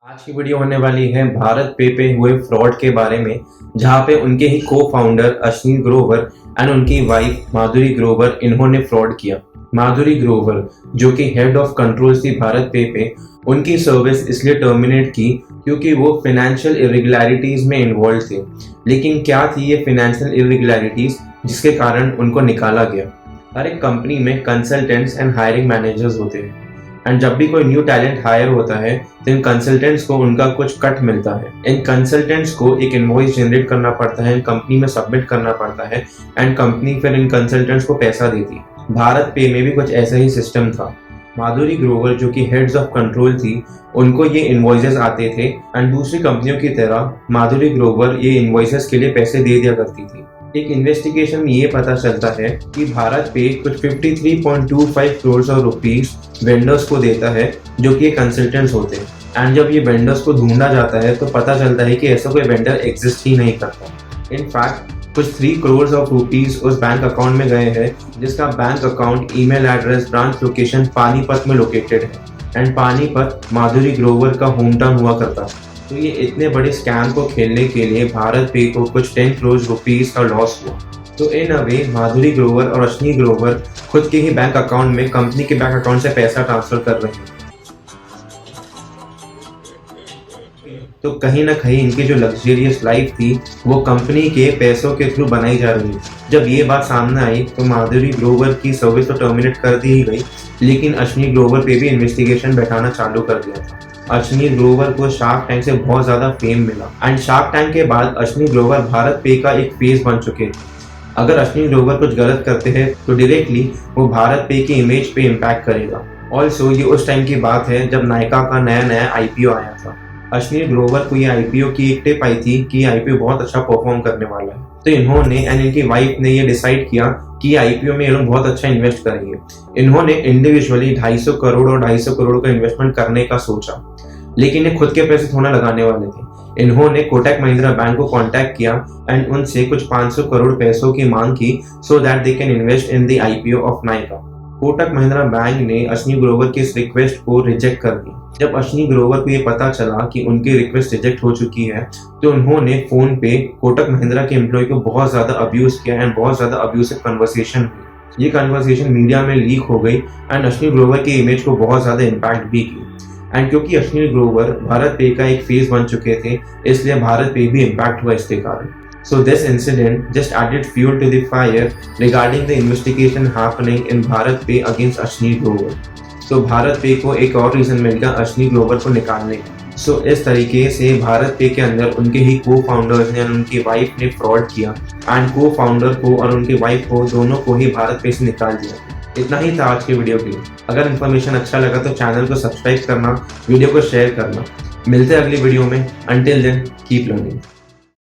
आज की वीडियो होने वाली है भारत पे हुए फ्रॉड के बारे में, जहां पे उनके ही को फाउंडर अश्विनी ग्रोवर एंड उनकी वाइफ माधुरी ग्रोवर इन्होंने फ्रॉड किया। माधुरी ग्रोवर जो कि हेड ऑफ कंट्रोल थी भारत पे उनकी सर्विस इसलिए टर्मिनेट की क्योंकि वो फाइनेंशियल इरेगुलरिटीज में इन्वॉल्व थे। लेकिन क्या थी ये फाइनेंशियल इरेगुलरिटीज जिसके कारण उनको निकाला गया? हर एक कंपनी में कंसल्टेंट्स एंड हायरिंग मैनेजर्स होते हैं, एंड जब भी कोई न्यू टैलेंट हायर होता है तो इन कंसल्टेंट्स को उनका कुछ कट मिलता है। इन कंसल्टेंट्स को एक इनवॉइस जनरेट करना पड़ता है, कंपनी में सबमिट करना पड़ता है, एंड कंपनी फिर इन कंसल्टेंट्स को पैसा देती है। भारत पे में भी कुछ ऐसा ही सिस्टम था। माधुरी ग्रोवर जो कि हेड्स ऑफ कंट्रोल थी, उनको ये इनवॉइसेस आते थे, एंड दूसरी कंपनियों की तरह माधुरी ग्रोवर ये इनवॉइसेस के लिए पैसे दे दिया करती थी। एक इन्वेस्टिगेशन में ये पता चलता है कि भारत पे कुछ 53.25 करोड़ रुपीस वेंडर्स को देता है जो कि कंसल्टेंट्स होते हैं। एंड जब ये वेंडर्स को ढूंढा जाता है तो पता चलता है कि ऐसा कोई वेंडर एग्जिस्ट ही नहीं करता। इनफैक्ट कुछ 3 करोड़ रुपीस उस बैंक अकाउंट में गए हैं जिसका bank account, email address, branch location Panipat में लोकेटेड है, एंड पानीपत माधुरी ग्रोवर का होम टाउन हुआ करता है। तो ये इतने बड़े स्कैम को खेलने के लिए भारत पे को कुछ 10 करोड़ रुपीस का लॉस हुआ। तो इन अ वे माधुरी ग्रोवर और अश्विनी ग्रोवर खुद के ही बैंक अकाउंट में कंपनी के बैंक अकाउंट से पैसा ट्रांसफर कर रहे हैं। तो कहीं ना कहीं इनकी जो लग्जरियस लाइफ थी वो कंपनी के पैसों के थ्रू बनाई जा रही थी। जब ये बात सामने आई तो माधुरी ग्रोवर की सर्विस तो टर्मिनेट कर दी ही गई, लेकिन अश्विनी ग्रोवर पे भी इन्वेस्टिगेशन बैठाना चालू कर दिया था। अश्विनी ग्रोवर को शार्क टैंक से बहुत ज्यादा फेम मिला, एंड शार्क टैंक के बाद अश्विनी ग्रोवर भारत पे का एक फेस बन चुके थे। अगर अश्विनी ग्रोवर कुछ गलत करते हैं तो डायरेक्टली वो भारत पे की इमेज पे इम्पैक्ट करेगा। ऑल्सो ये उस टाइम की बात है जब नायका का नया आईपीओ आया था। अश्विनी ग्रोवर को ये आईपीओ की एक टिप आई थी कि आईपीओ बहुत अच्छा परफॉर्म करने वाला है, तो इन्होंने एंड इनकी वाइफ ने ये डिसाइड किया कि आईपीओ में ये लोग बहुत अच्छा इन्वेस्ट करेंगे। इन्होंने इंडिविजुअली 250 करोड़ और 250 करोड़ का इन्वेस्टमेंट करने का सोचा, लेकिन ये खुद के पैसे थोड़ा लगाने वाले थे। इन्होंने कोटक महिंद्रा बैंक को कांटेक्ट किया एंड उनसे कुछ 500 करोड़ पैसों की मांग की so that they can invest in the IPO of Nykaa. Kotak Mahindra bank ने अश्विनी ग्रोवर की इस रिक्वेस्ट को रिजेक्ट कर दिया। जब अश्विनी ग्रोवर को ये पता चला कि उनकी रिक्वेस्ट रिजेक्ट हो चुकी है तो उन्होंने फोन पे कोटक महिंद्रा के एम्प्लॉय को बहुत ज्यादा अब्यूज किया एंड बहुत ज्यादा अब्यूसिव कन्वर्सेशन हुई। ये कन्वर्सेशन मीडिया में लीक हो गई एंड अश्विनी ग्रोवर की इमेज को बहुत ज्यादा इम्पैक्ट भी की। एंड क्योंकि अश्विनी ग्रोवर भारत पे का एक फेस बन चुके थे, इसलिए भारत पे भी इम्पैक्ट हुआ इसके कारण। So this incident just added fuel to the fire regarding the investigation happening in Bharat Pay against Ashwini Grover. तो भारत पे को एक और रीजन मिल गया अश्विनी ग्रोवर को निकालने का। सो इस तरीके से भारत पे के अंदर उनके ही को फाउंडर्स ने, उनकी वाइफ ने फ्रॉड किया, एंड को फाउंडर को और उनकी वाइफ को दोनों को ही भारत पे से निकाल दिया। इतना ही था आज की वीडियो के लिए। अगर इन्फॉर्मेशन अच्छा लगा तो चैनल को सब्सक्राइब करना, वीडियो को शेयर करना। मिलते हैं अगली वीडियो में। Until then keep learning.